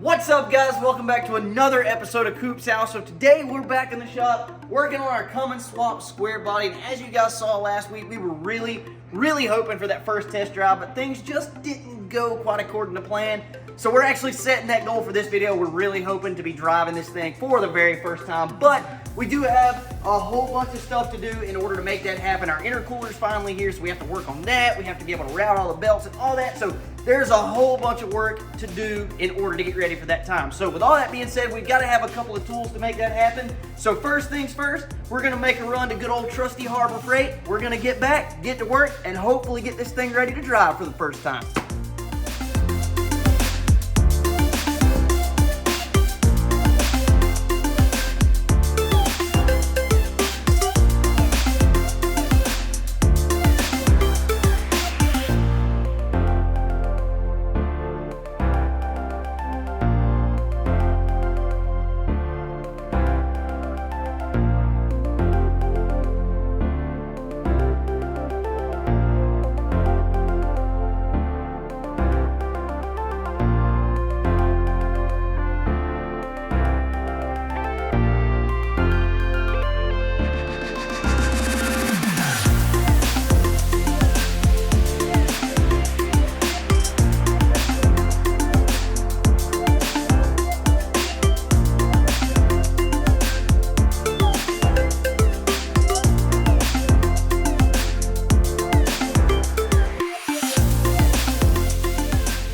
What's up, guys? Welcome back to another episode of Coop's House. So today we're back in the shop working on our Cummins swap Squarebody, and as you guys saw last week, we were really hoping for that first test drive, but things just didn't go quite according to plan. So we're actually setting that goal for this video. We're really hoping to be driving this thing for the very first time, but we do have a whole bunch of stuff to do in order to make that happen. Our intercooler's finally here, so we have to work on that. We have to be able to route all the belts and all that. So there's a whole bunch of work to do in order to get ready for that time. So with all that being said, we've got to have a couple of tools to make that happen. So first things first, we're gonna make a run to good old trusty Harbor Freight. We're gonna get back, get to work, and hopefully get this thing ready to drive for the first time.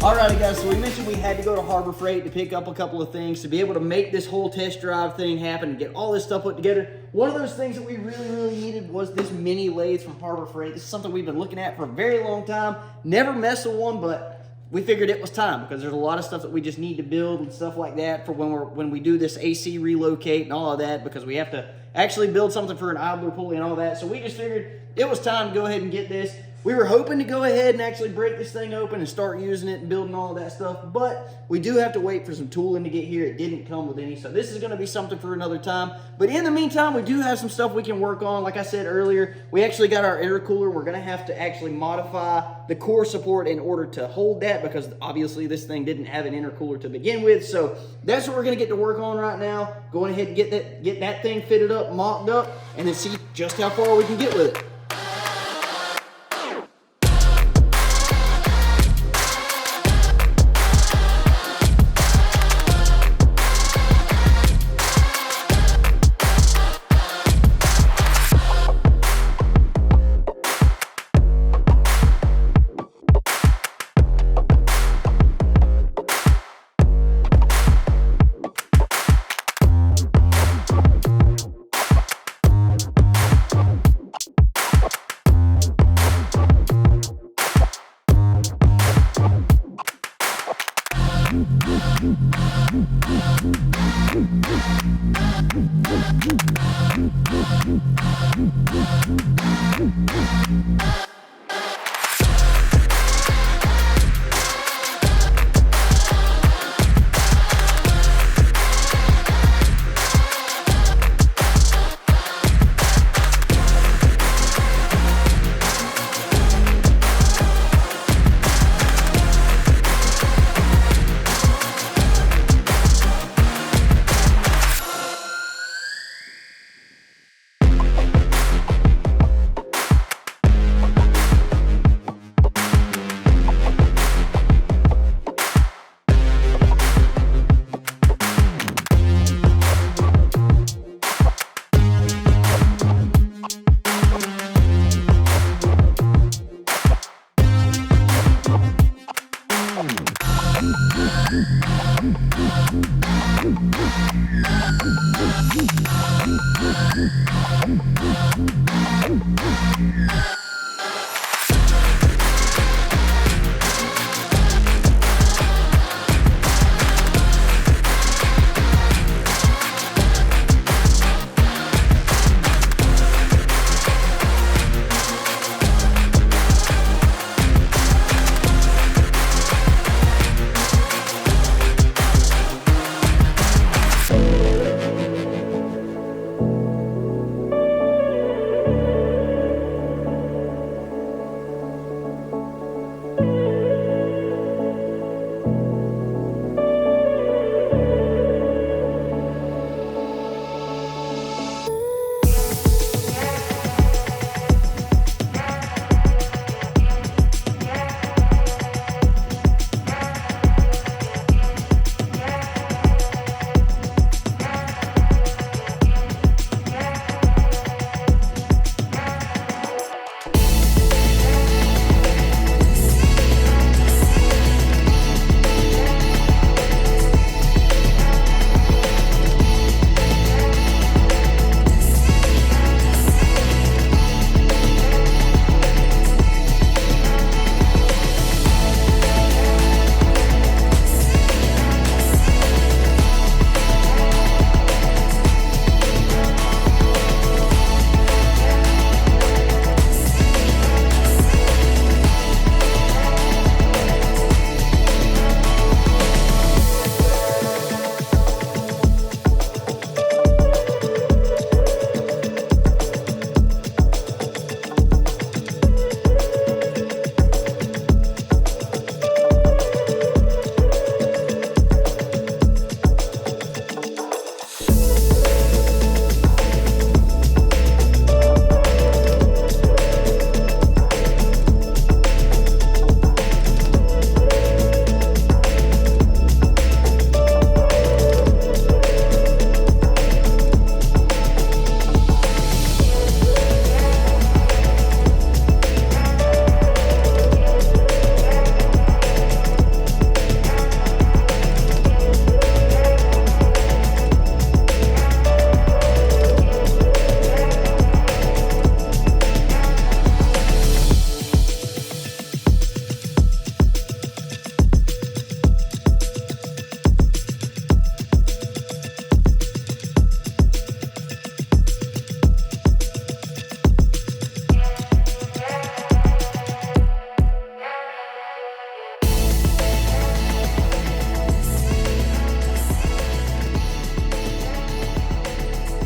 Alrighty guys, so we mentioned we had to go to Harbor Freight to pick up a couple of things to be able to make this whole test drive thing happen and get all this stuff put together. One of those things that we really needed was this mini lathe from Harbor Freight. This is something we've been looking at for a very long time. Never messed with one, but we figured it was time because there's a lot of stuff that we just need to build and stuff like that for when we do this AC relocate and all of that, because we have to actually build something for an idler pulley and all that. So we just figured it was time to go ahead and get this. We were hoping to go ahead and actually break this thing open and start using it and building all of that stuff, but we do have to wait for some tooling to get here. It didn't come with any, so this is going to be something for another time. But in the meantime, we do have some stuff we can work on. Like I said earlier, we actually got our intercooler. We're going to have to actually modify the core support in order to hold that, because obviously this thing didn't have an intercooler to begin with. So that's what we're going to get to work on right now. Going ahead and get that thing fitted up, mocked up, and then see just how far we can get with it.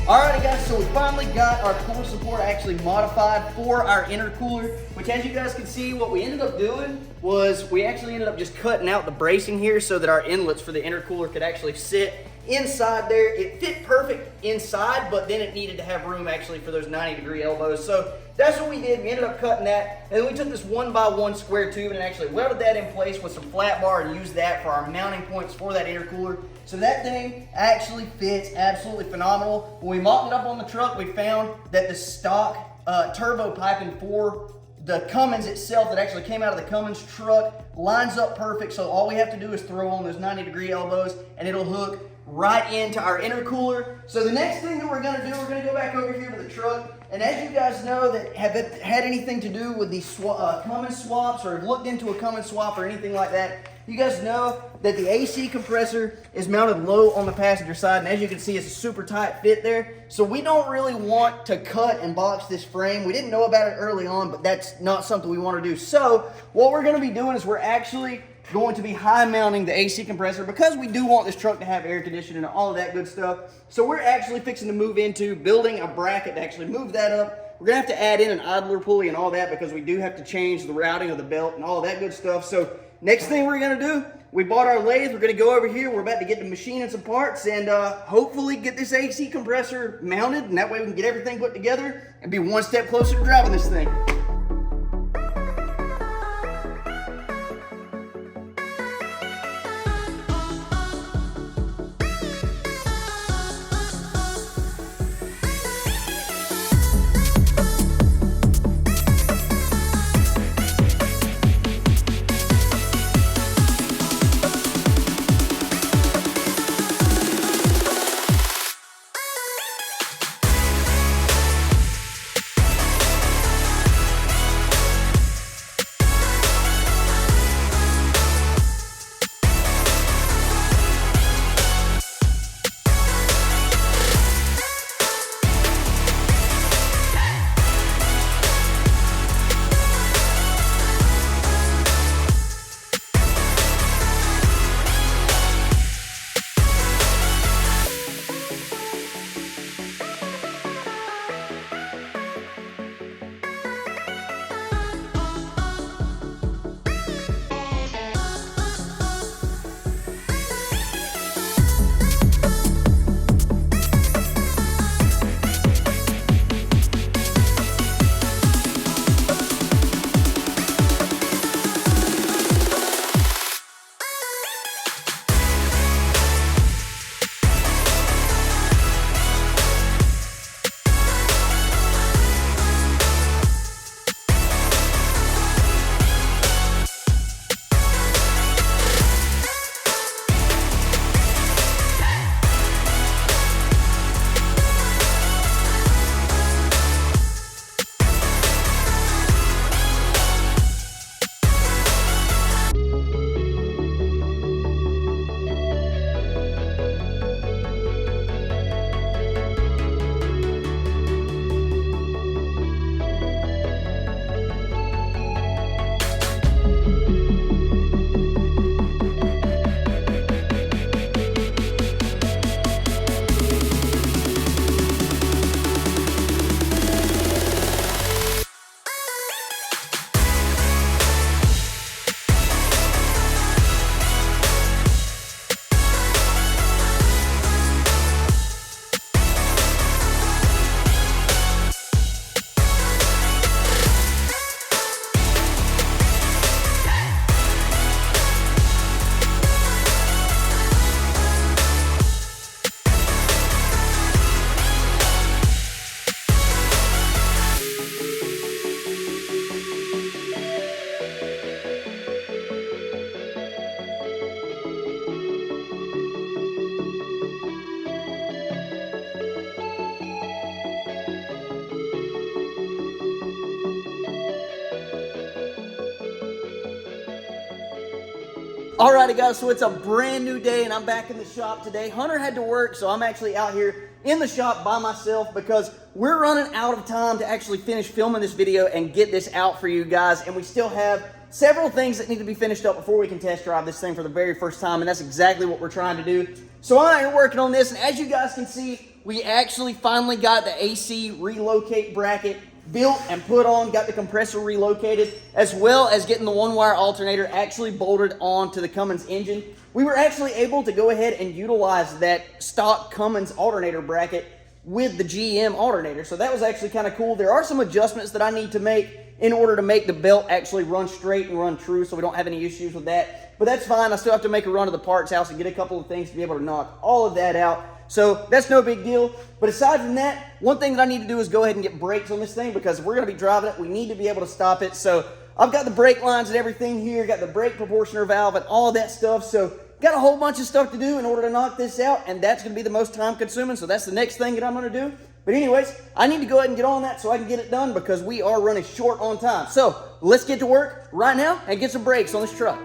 Alrighty guys, so we finally got our cooler support actually modified for our intercooler, which as you guys can see, what we ended up doing was we actually ended up just cutting out the bracing here so that our inlets for the intercooler could actually sit inside there. It fit perfect inside, but then it needed to have room actually for those 90-degree elbows. So that's what we did. We ended up cutting that, and then we took this 1x1 square tube and actually welded that in place with some flat bar and used that for our mounting points for that intercooler. So that thing actually fits absolutely phenomenal. When we mocked it up on the truck, we found that the stock turbo piping for the Cummins itself that actually came out of the Cummins truck lines up perfect. So all we have to do is throw on those 90-degree elbows and it'll hook right into our intercooler. So the next thing that we're gonna do, we're gonna go back over here to the truck. And as you guys know that have had anything to do with these Cummins swaps or have looked into a Cummins swap or anything like that, you guys know that the AC compressor is mounted low on the passenger side, and as you can see, it's a super tight fit there. So we don't really want to cut and box this frame. We didn't know about it early on, but that's not something we want to do. So what we're going to be doing is we're actually going to be high mounting the AC compressor because we do want this truck to have air conditioning and all of that good stuff. So we're actually fixing to move into building a bracket to actually move that up. We're gonna have to add in an idler pulley and all that because we do have to change the routing of the belt and all of that good stuff. So next thing we're gonna do, we bought our lathe. We're gonna go over here. We're about to get the machine and some parts and hopefully get this AC compressor mounted, and that way we can get everything put together and be one step closer to driving this thing. Alrighty guys, so it's a brand new day and I'm back in the shop today. Hunter had to work, so I'm actually out here in the shop by myself because we're running out of time to actually finish filming this video and get this out for you guys, and we still have several things that need to be finished up before we can test drive this thing for the very first time, and that's exactly what we're trying to do. So I'm out here working on this, and as you guys can see, we actually finally got the AC relocate bracket built and put on, got the compressor relocated, as well as getting the one-wire alternator actually bolted on to the Cummins engine. We were actually able to go ahead and utilize that stock Cummins alternator bracket with the GM alternator, so that was actually kind of cool. There are some adjustments that I need to make in order to make the belt actually run straight and run true, so we don't have any issues with that, but that's fine. I still have to make a run to the parts house and get a couple of things to be able to knock all of that out, so that's no big deal. But aside from that, one thing that I need to do is go ahead and get brakes on this thing, because if we're going to be driving it, we need to be able to stop it. So I've got the brake lines and everything here, got the brake proportioner valve and all of that stuff, so got a whole bunch of stuff to do in order to knock this out, and that's going to be the most time consuming, so that's the next thing that I'm going to do. But anyways, I need to go ahead and get on that so I can get it done, because we are running short on time. So let's get to work right now and get some brakes on this truck.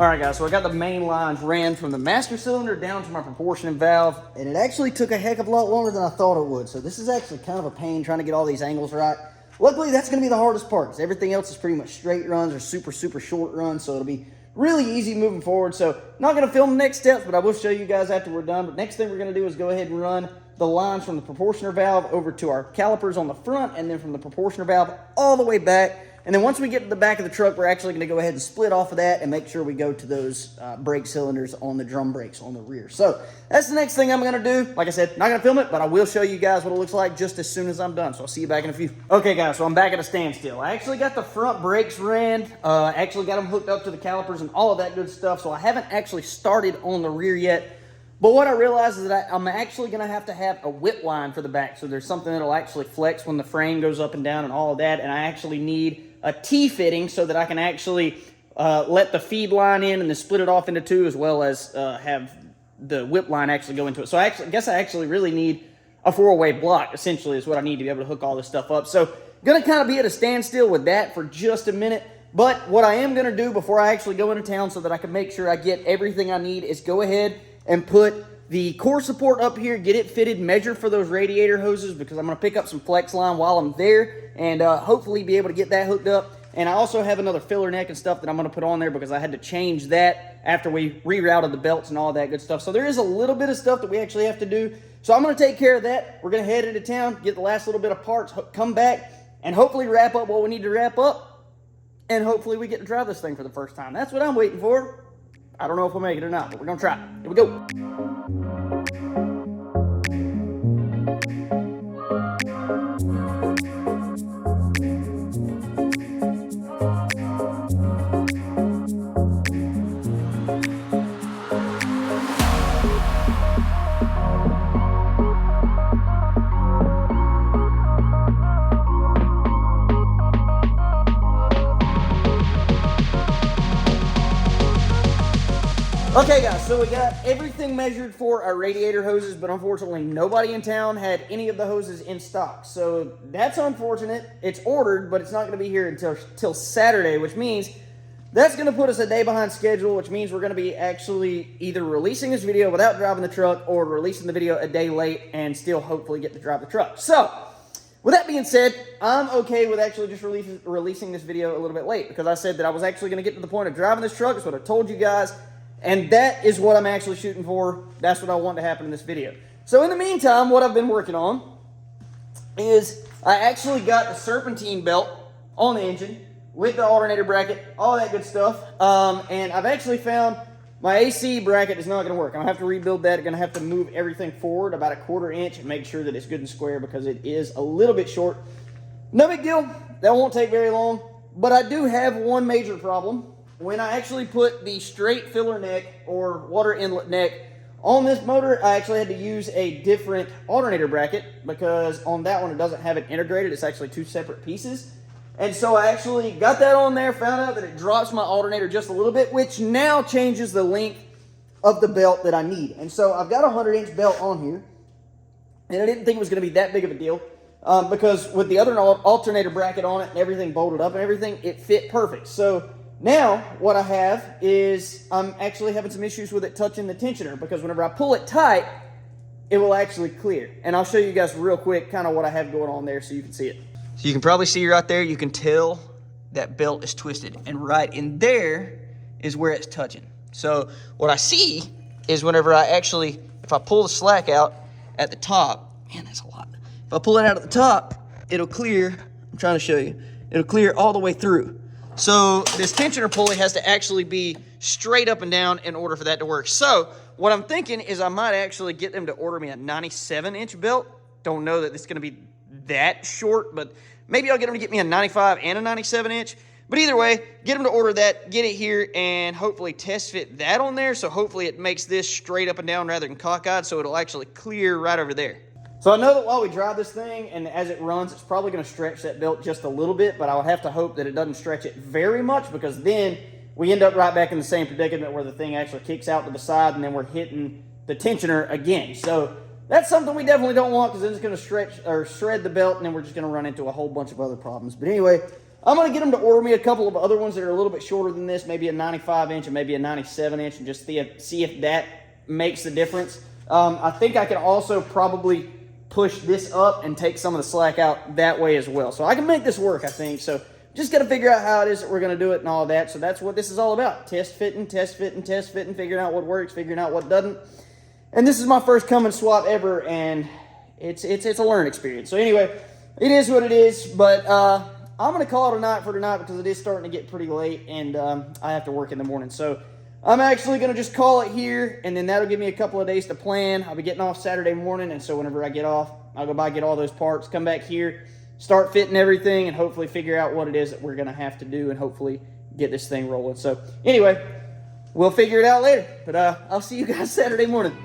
Alright guys, so I got the main lines ran from the master cylinder down to my proportioning valve, and it actually took a heck of a lot longer than I thought it would. So this is actually kind of a pain trying to get all these angles right. Luckily, that's going to be the hardest part, because everything else is pretty much straight runs or super short runs, so it'll be really easy moving forward. So not going to film the next steps, but I will show you guys after we're done. But next thing we're going to do is go ahead and run the lines from the proportioner valve over to our calipers on the front, and then from the proportioner valve all the way back. And then once we get to the back of the truck, we're actually going to go ahead and split off of that and make sure we go to those brake cylinders on the drum brakes on the rear. So that's the next thing I'm going to do. Like I said, not going to film it, but I will show you guys what it looks like just as soon as I'm done. So I'll see you back in a few. Okay, guys, so I'm back at a standstill. I actually got the front brakes ran, actually got them hooked up to the calipers and all of that good stuff. So I haven't actually started on the rear yet. But what I realized is that I'm actually going to have a whip line for the back. So there's something that'll actually flex when the frame goes up and down and all of that. And I actually need a T-fitting so that I can actually let the feed line in and then split it off into two, as well as have the whip line actually go into it. So I guess I actually really need a 4-way block, essentially, is what I need to be able to hook all this stuff up. So going to kind of be at a standstill with that for just a minute. But what I am going to do before I actually go into town so that I can make sure I get everything I need is go ahead and put the core support up here, get it fitted, measure for those radiator hoses, because I'm going to pick up some flex line while I'm there, and hopefully be able to get that hooked up. And I also have another filler neck and stuff that I'm going to put on there, because I had to change that after we rerouted the belts and all that good stuff. So there is a little bit of stuff that we actually have to do. So I'm going to take care of that. We're going to head into town, get the last little bit of parts, come back, and hopefully wrap up what we need to wrap up. And hopefully we get to drive this thing for the first time. That's what I'm waiting for. I don't know if we'll make it or not, but we're going to try. Here we go. Okay guys, so we got everything measured for our radiator hoses, but unfortunately nobody in town had any of the hoses in stock. So that's unfortunate. It's ordered, but it's not going to be here until Saturday, which means that's going to put us a day behind schedule, which means we're going to be actually either releasing this video without driving the truck or releasing the video a day late and still hopefully get to drive the truck. So with that being said, I'm okay with actually just releasing this video a little bit late, because I said that I was actually going to get to the point of driving this truck. That's what I told you guys. And that is what I'm actually shooting for. That's what I want to happen in this video. So in the meantime, what I've been working on is I actually got the serpentine belt on the engine with the alternator bracket, all that good stuff. And I've actually found my AC bracket is not going to work. I'm going to have to rebuild that. I'm going to have to move everything forward about 1/4 inch and make sure that it's good and square, because it is a little bit short. No big deal. That won't take very long. But I do have one major problem. When I actually put the straight filler neck or water inlet neck On this motor, I actually had to use a different alternator bracket because on that one it doesn't have it integrated. It's actually two separate pieces. And so I actually got that on there, found out that it drops my alternator just a little bit, which now changes the length of the belt that I need. And so I've got a 100-inch belt on here, and I didn't think it was going to be that big of a deal because with the other alternator bracket on it and everything bolted up and everything, it fit perfect. So now what I have is I'm actually having some issues with it touching the tensioner because whenever I pull it tight, it will actually clear. And I'll show you guys real quick kind of what I have going on there so you can see it. So you can probably see right there, you can tell that belt is twisted. And right in there is where it's touching. So what I see is whenever I actually, if I pull the slack out at the top, man, that's a lot. If I pull it out at the top, it'll clear, I'm trying to show you, it'll clear all the way through. So this tensioner pulley has to actually be straight up and down in order for that to work. So what I'm thinking is I might actually get them to order me a 97-inch belt. Don't know that it's going to be that short, but maybe I'll get them to get me a 95 and a 97-inch. But either way, get them to order that, get it here, and hopefully test fit that on there. So hopefully it makes this straight up and down rather than cockeyed, so it'll actually clear right over there. So I know that while we drive this thing and as it runs, it's probably going to stretch that belt just a little bit, but I would have to hope that it doesn't stretch it very much because then we end up right back in the same predicament where the thing actually kicks out to the side and then we're hitting the tensioner again. So that's something we definitely don't want because then it's going to stretch or shred the belt and then we're just going to run into a whole bunch of other problems. But anyway, I'm going to get them to order me a couple of other ones that are a little bit shorter than this, maybe a 95-inch and maybe a 97-inch, and just see if that makes the difference. I think I can also probably push this up and take some of the slack out that way as well. So I can make this work, I think. So just got to figure out how it is that we're going to do it and all of that. So that's what this is all about. Test fitting, figuring out what works, figuring out what doesn't. And this is my first Cummins swap ever, and it's a learning experience. So anyway, it is what it is, but I'm going to call it a night for tonight because it is starting to get pretty late, and I have to work in the morning. So I'm actually going to just call it here, and then that'll give me a couple of days to plan. I'll be getting off Saturday morning, and so whenever I get off, I'll go by, get all those parts, come back here, start fitting everything, and hopefully figure out what it is that we're going to have to do and hopefully get this thing rolling. So anyway, we'll figure it out later, but I'll see you guys Saturday morning.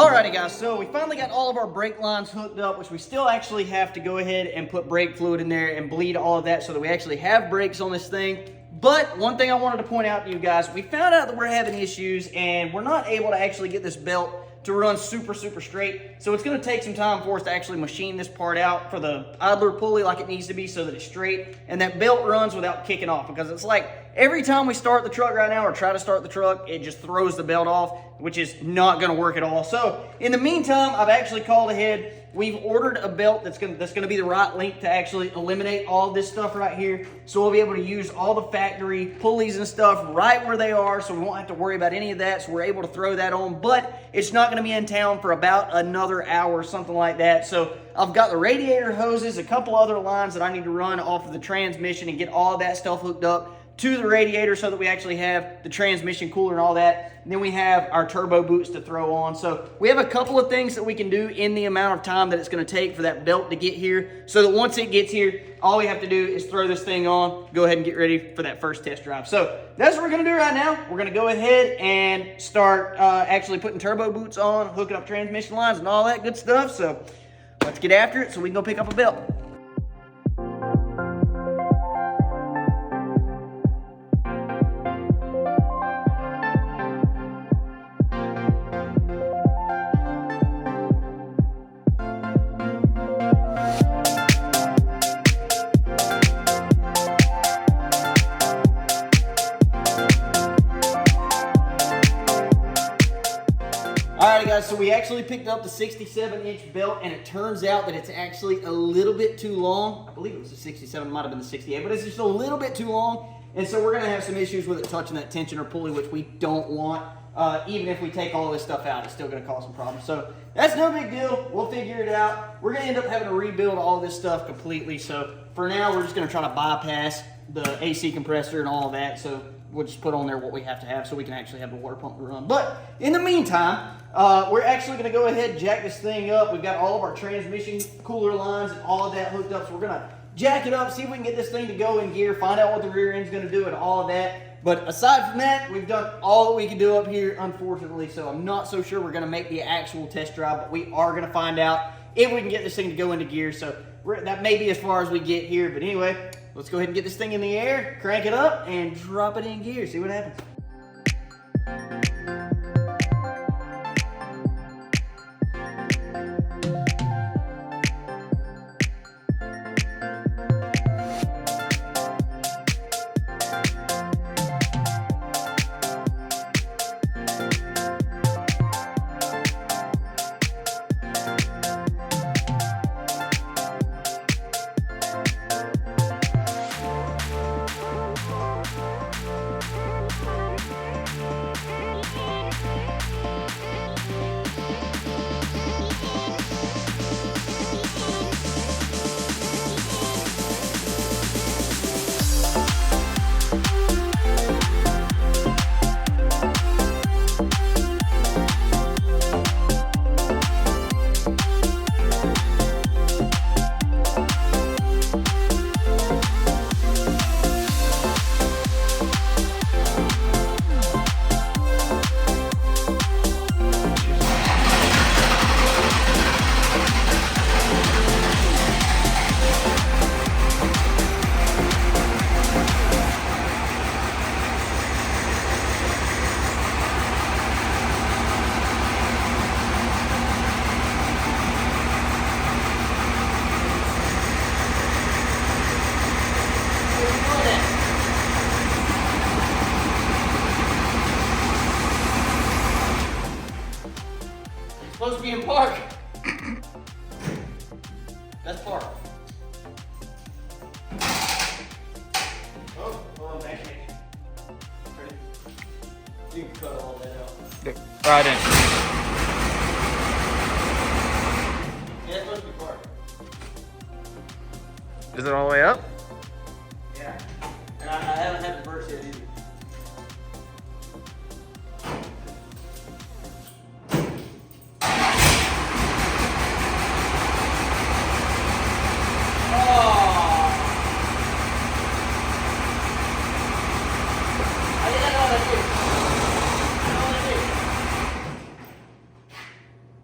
Alrighty guys, so we finally got all of our brake lines hooked up, which we still actually have to go ahead and put brake fluid in there and bleed all of that so that we actually have brakes on this thing. But one thing I wanted to point out to you guys, we found out that we're having issues and we're not able to actually get this belt to run super straight. So it's going to take some time for us to actually machine this part out for the idler pulley like it needs to be so that it's straight and that belt runs without kicking off, because it's like every time we start the truck right now or try to start the truck, it just throws the belt off, which is not going to work at all. So in the meantime, I've actually called ahead. We've ordered a belt that's going to be the right length to actually eliminate all this stuff right here. So we'll be able to use all the factory pulleys and stuff right where they are, so we won't have to worry about any of that. So we're able to throw that on, but it's not going to be in town for about another hour or something like that. So I've got the radiator hoses, a couple other lines that I need to run off of the transmission and get all of that stuff hooked up to the radiator so that we actually have the transmission cooler and all that. And then we have our turbo boots to throw on. So we have a couple of things that we can do in the amount of time that it's going to take for that belt to get here, so that once it gets here, all we have to do is throw this thing on, go ahead and get ready for that first test drive. So that's what we're going to do right now. We're going to go ahead and start actually putting turbo boots on, hooking up transmission lines and all that good stuff. So let's get after it so we can go pick up a belt. Alright guys, so we actually picked up the 67-inch belt, and it turns out that it's actually a little bit too long. I believe it was the 67, it might have been the 68, but it's just a little bit too long, and so we're going to have some issues with it touching that tensioner pulley, which we don't want. Even if we take all this stuff out, it's still going to cause some problems. So that's no big deal. We'll figure it out. We're going to end up having to rebuild all this stuff completely. So for now, we're just going to try to bypass the AC compressor and all of that. So we'll just put on there what we have to have so we can actually have the water pump to run. But in the meantime, we're actually going to go ahead and jack this thing up. We've got all of our transmission cooler lines and all of that hooked up. So we're going to jack it up, see if we can get this thing to go in gear, find out what the rear end's going to do and all of that. But aside from that, we've done all that we can do up here, unfortunately. So I'm not so sure we're going to make the actual test drive, but we are going to find out if we can get this thing to go into gear. So that may be as far as we get here. But anyway, let's go ahead and get this thing in the air, crank it up, and drop it in gear. See what happens. Supposed to be in park. That's park. Oh, hold on, back here. Ready? You can cut all that out. Okay. Right in. Yeah, it's supposed to be park. Is it all the way up? Yeah. And I haven't had the burst yet either.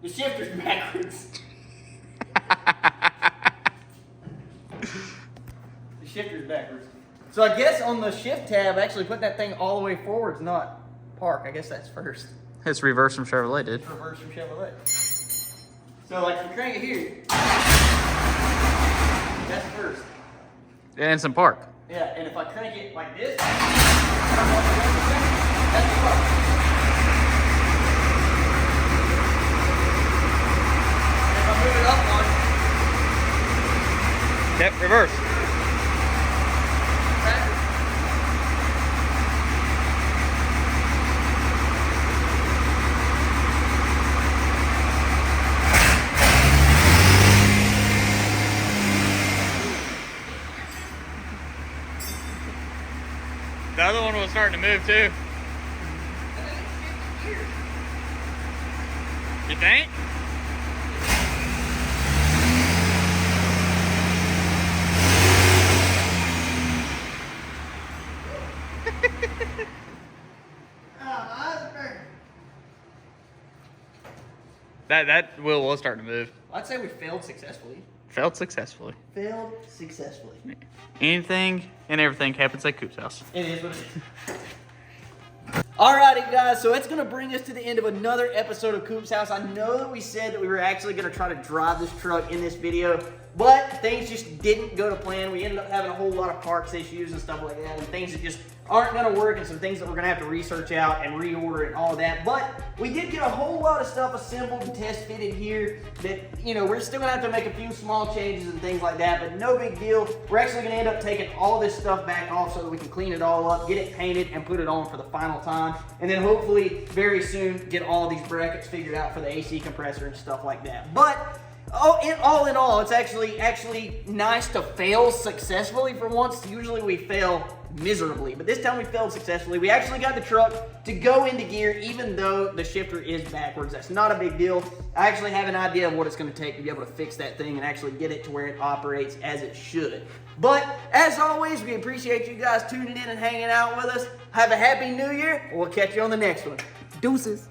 The shifter's backwards. The shifter's backwards. So I guess on the shift tab, actually put that thing all the way forward is not park. I guess that's first. It's reverse from Chevrolet, dude. It's reverse from Chevrolet. So like if you crank it here, that's first. And some park. Yeah, and if I crank it like this, that's park. Move it up one. Yep, reverse. Backwards. The other one was starting to move too. You think? That wheel was starting to move. I'd say we failed successfully. Failed successfully. Failed successfully. Anything and everything happens at Coop's house. It is what it is. Alrighty guys, so it's gonna bring us to the end of another episode of Coop's House. I know that we said that we were actually gonna try to drive this truck in this video, but things just didn't go to plan. We ended up having a whole lot of parts issues and stuff like that, and things that just aren't gonna work, and some things that we're gonna have to research out and reorder and all of that. But we did get a whole lot of stuff assembled and test fitted here that, you know, we're still gonna have to make a few small changes and things like that, but no big deal. We're actually gonna end up taking all this stuff back off so that we can clean it all up, get it painted, and put it on for the final time. And then hopefully very soon get all these brackets figured out for the AC compressor and stuff like that. But all in all, it's actually nice to fail successfully for once. Usually we fail miserably, but this time we failed successfully. We actually got the truck to go into gear even though the shifter is backwards. That's not a big deal. I actually have an idea of what it's going to take to be able to fix that thing and actually get it to where it operates as it should. But as always, we appreciate you guys tuning in and hanging out with us. Have a happy new year. We'll catch you on the next one. Deuces.